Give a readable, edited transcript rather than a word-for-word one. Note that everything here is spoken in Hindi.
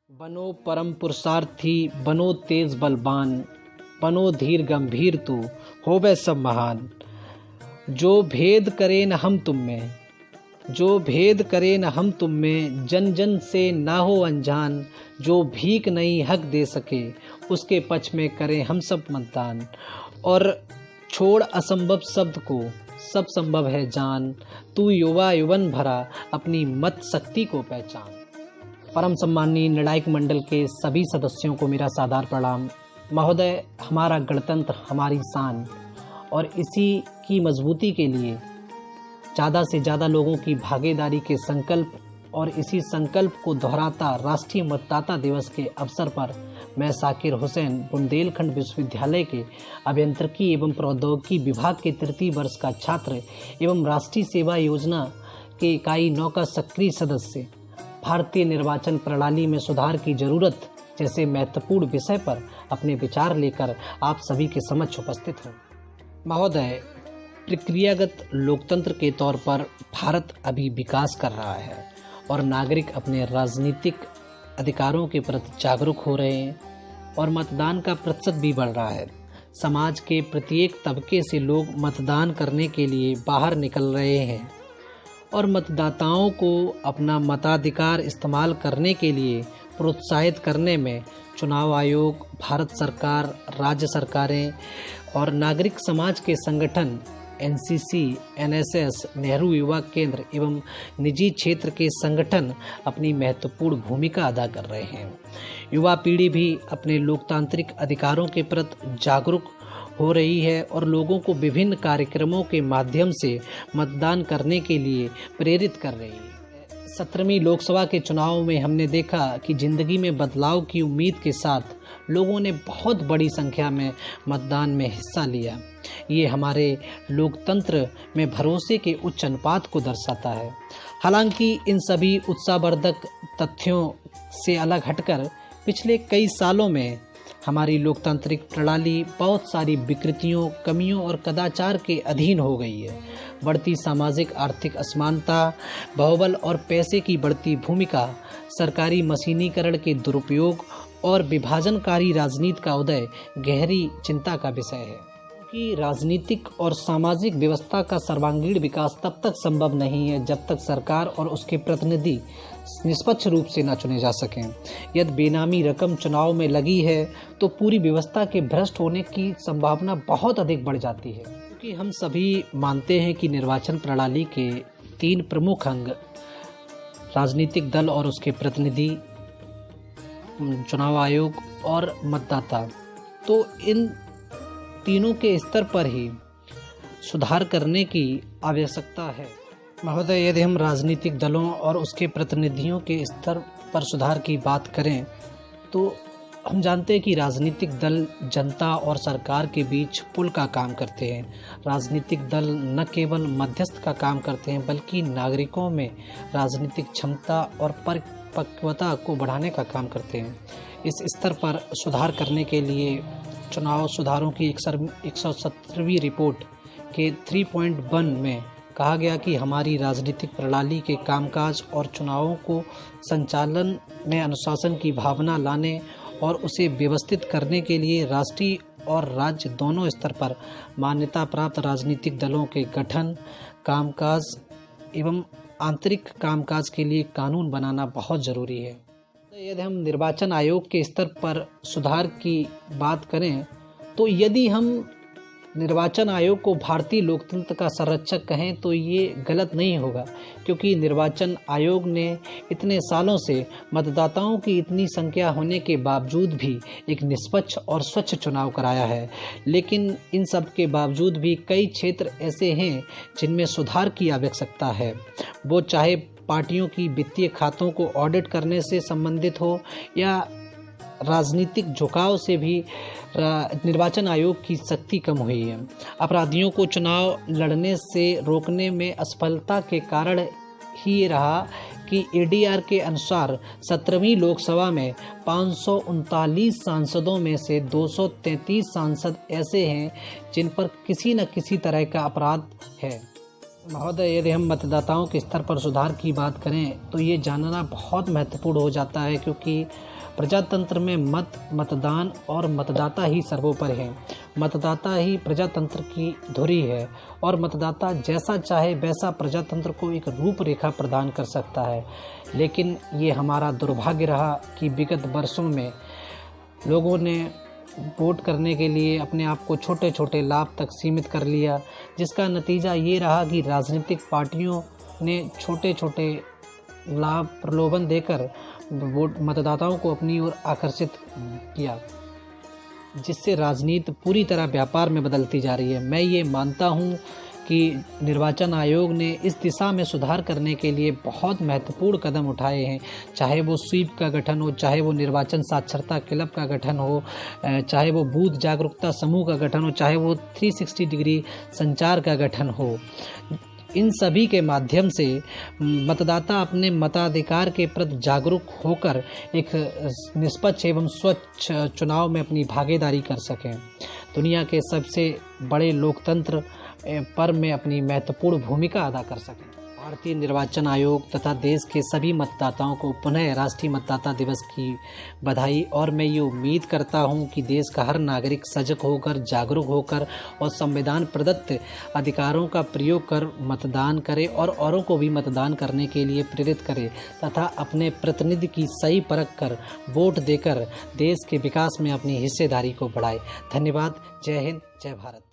बनो परम पुरुषार्थी, बनो तेज बलवान, बनो धीर गंभीर तू, होवे सब महान। जो भेद करे न हम तुम में, जो भेद करे न हम तुम में, जन जन से ना हो अनजान। जो भीख नहीं हक दे सके, उसके पक्ष में करें हम सब मतदान। और छोड़ असंभव शब्द को, सब संभव है जान। तू युवा युवन भरा, अपनी मत शक्ति को पहचान। परम सम्माननीय निर्णायक मंडल के सभी सदस्यों को मेरा सादर प्रणाम। महोदय, हमारा गणतंत्र हमारी शान, और इसी की मजबूती के लिए ज़्यादा से ज़्यादा लोगों की भागीदारी के संकल्प और इसी संकल्प को दोहराता राष्ट्रीय मतदाता दिवस के अवसर पर मैं साकिर हुसैन बुंदेलखंड विश्वविद्यालय के अभियांत्रिकी एवं प्रौद्योगिकी विभाग के तृतीय वर्ष का छात्र एवं राष्ट्रीय सेवा योजना के इकाई 9 का सक्रिय सदस्य भारतीय निर्वाचन प्रणाली में सुधार की जरूरत जैसे महत्वपूर्ण विषय पर अपने विचार लेकर आप सभी के समक्ष उपस्थित हूँ। महोदय, प्रक्रियागत लोकतंत्र के तौर पर भारत अभी विकास कर रहा है और नागरिक अपने राजनीतिक अधिकारों के प्रति जागरूक हो रहे हैं और मतदान का प्रतिशत भी बढ़ रहा है। समाज के प्रत्येक तबके से लोग मतदान करने के लिए बाहर निकल रहे हैं और मतदाताओं को अपना मताधिकार इस्तेमाल करने के लिए प्रोत्साहित करने में चुनाव आयोग, भारत सरकार, राज्य सरकारें और नागरिक समाज के संगठन एनसीसी, एनएसएस, नेहरू युवा केंद्र एवं निजी क्षेत्र के संगठन अपनी महत्वपूर्ण भूमिका अदा कर रहे हैं। युवा पीढ़ी भी अपने लोकतांत्रिक अधिकारों के प्रति जागरूक हो रही है और लोगों को विभिन्न कार्यक्रमों के माध्यम से मतदान करने के लिए प्रेरित कर रही है। 17वीं लोकसभा के चुनाव में हमने देखा कि जिंदगी में बदलाव की उम्मीद के साथ लोगों ने बहुत बड़ी संख्या में मतदान में हिस्सा लिया। ये हमारे लोकतंत्र में भरोसे के उच्च अनुपात को दर्शाता है। हालांकि इन सभी उत्साहवर्धक तथ्यों से अलग हटकर पिछले कई सालों में हमारी लोकतांत्रिक प्रणाली बहुत सारी विकृतियों, कमियों और कदाचार के अधीन हो गई है। बढ़ती सामाजिक आर्थिक असमानता, बाहुबल और पैसे की बढ़ती भूमिका, सरकारी मशीनीकरण के दुरुपयोग और विभाजनकारी राजनीति का उदय गहरी चिंता का विषय है। कि राजनीतिक और सामाजिक व्यवस्था का सर्वांगीण विकास तब तक संभव नहीं है जब तक सरकार और उसके प्रतिनिधि निष्पक्ष रूप से न चुने जा सकें। यदि बेनामी रकम चुनाव में लगी है तो पूरी व्यवस्था के भ्रष्ट होने की संभावना बहुत अधिक बढ़ जाती है। क्योंकि हम सभी मानते हैं कि निर्वाचन प्रणाली के 3 प्रमुख अंग राजनीतिक दल और उसके प्रतिनिधि, चुनाव आयोग और मतदाता, तो इन तीनों के स्तर पर ही सुधार करने की आवश्यकता है। महोदय, यदि हम राजनीतिक दलों और उसके प्रतिनिधियों के स्तर पर सुधार की बात करें तो हम जानते हैं कि राजनीतिक दल जनता और सरकार के बीच पुल का काम करते हैं। राजनीतिक दल न केवल मध्यस्थ का काम करते हैं बल्कि नागरिकों में राजनीतिक क्षमता और परिपक्वता को बढ़ाने का काम करते हैं। इस स्तर पर सुधार करने के लिए चुनाव सुधारों की 117वीं रिपोर्ट के 3.1 में कहा गया कि हमारी राजनीतिक प्रणाली के कामकाज और चुनावों को संचालन में अनुशासन की भावना लाने और उसे व्यवस्थित करने के लिए राष्ट्रीय और राज्य दोनों स्तर पर मान्यता प्राप्त राजनीतिक दलों के गठन, कामकाज एवं आंतरिक कामकाज के लिए कानून बनाना बहुत ज़रूरी है। यदि हम निर्वाचन आयोग के स्तर पर सुधार की बात करें तो यदि हम निर्वाचन आयोग को भारतीय लोकतंत्र का संरक्षक कहें तो ये गलत नहीं होगा, क्योंकि निर्वाचन आयोग ने इतने सालों से मतदाताओं की इतनी संख्या होने के बावजूद भी एक निष्पक्ष और स्वच्छ चुनाव कराया है। लेकिन इन सब के बावजूद भी कई क्षेत्र ऐसे हैं जिनमें सुधार की आवश्यकता है। वो चाहे पार्टियों की वित्तीय खातों को ऑडिट करने से संबंधित हो या राजनीतिक झुकाव से भी निर्वाचन आयोग की शक्ति कम हुई है। अपराधियों को चुनाव लड़ने से रोकने में असफलता के कारण ही रहा कि एडीआर के अनुसार 17वीं लोकसभा में 539 सांसदों में से 233 सांसद ऐसे हैं जिन पर किसी न किसी तरह का अपराध है। महोदय, यदि हम मतदाताओं के स्तर पर सुधार की बात करें तो ये जानना बहुत महत्वपूर्ण हो जाता है, क्योंकि प्रजातंत्र में मतदान और मतदाता ही सर्वोपरि है। मतदाता ही प्रजातंत्र की धुरी है और मतदाता जैसा चाहे वैसा प्रजातंत्र को एक रूपरेखा प्रदान कर सकता है। लेकिन ये हमारा दुर्भाग्य रहा कि विगत वर्षों में लोगों ने वोट करने के लिए अपने आप को छोटे छोटे लाभ तक सीमित कर लिया, जिसका नतीजा ये रहा कि राजनीतिक पार्टियों ने छोटे छोटे लाभ प्रलोभन देकर मतदाताओं को अपनी ओर आकर्षित किया, जिससे राजनीति पूरी तरह व्यापार में बदलती जा रही है। मैं ये मानता हूँ कि निर्वाचन आयोग ने इस दिशा में सुधार करने के लिए बहुत महत्वपूर्ण कदम उठाए हैं, चाहे वो स्वीप का गठन हो, चाहे वो निर्वाचन साक्षरता क्लब का गठन हो, चाहे वो बूथ जागरूकता समूह का गठन हो, चाहे वो 360 डिग्री संचार का गठन हो। इन सभी के माध्यम से मतदाता अपने मताधिकार के प्रति जागरूक होकर एक निष्पक्ष एवं स्वच्छ चुनाव में अपनी भागीदारी कर सकें, दुनिया के सबसे बड़े लोकतंत्र पर में अपनी महत्वपूर्ण भूमिका अदा कर सकें। भारतीय निर्वाचन आयोग तथा देश के सभी मतदाताओं को पुनः राष्ट्रीय मतदाता दिवस की बधाई। और मैं ये उम्मीद करता हूं कि देश का हर नागरिक सजग होकर, जागरूक होकर और संविधान प्रदत्त अधिकारों का प्रयोग कर मतदान करे और औरों को भी मतदान करने के लिए प्रेरित करे तथा अपने प्रतिनिधि की सही परख कर वोट देकर देश के विकास में अपनी हिस्सेदारी को बढ़ाए। धन्यवाद। जय हिंद, जय भारत।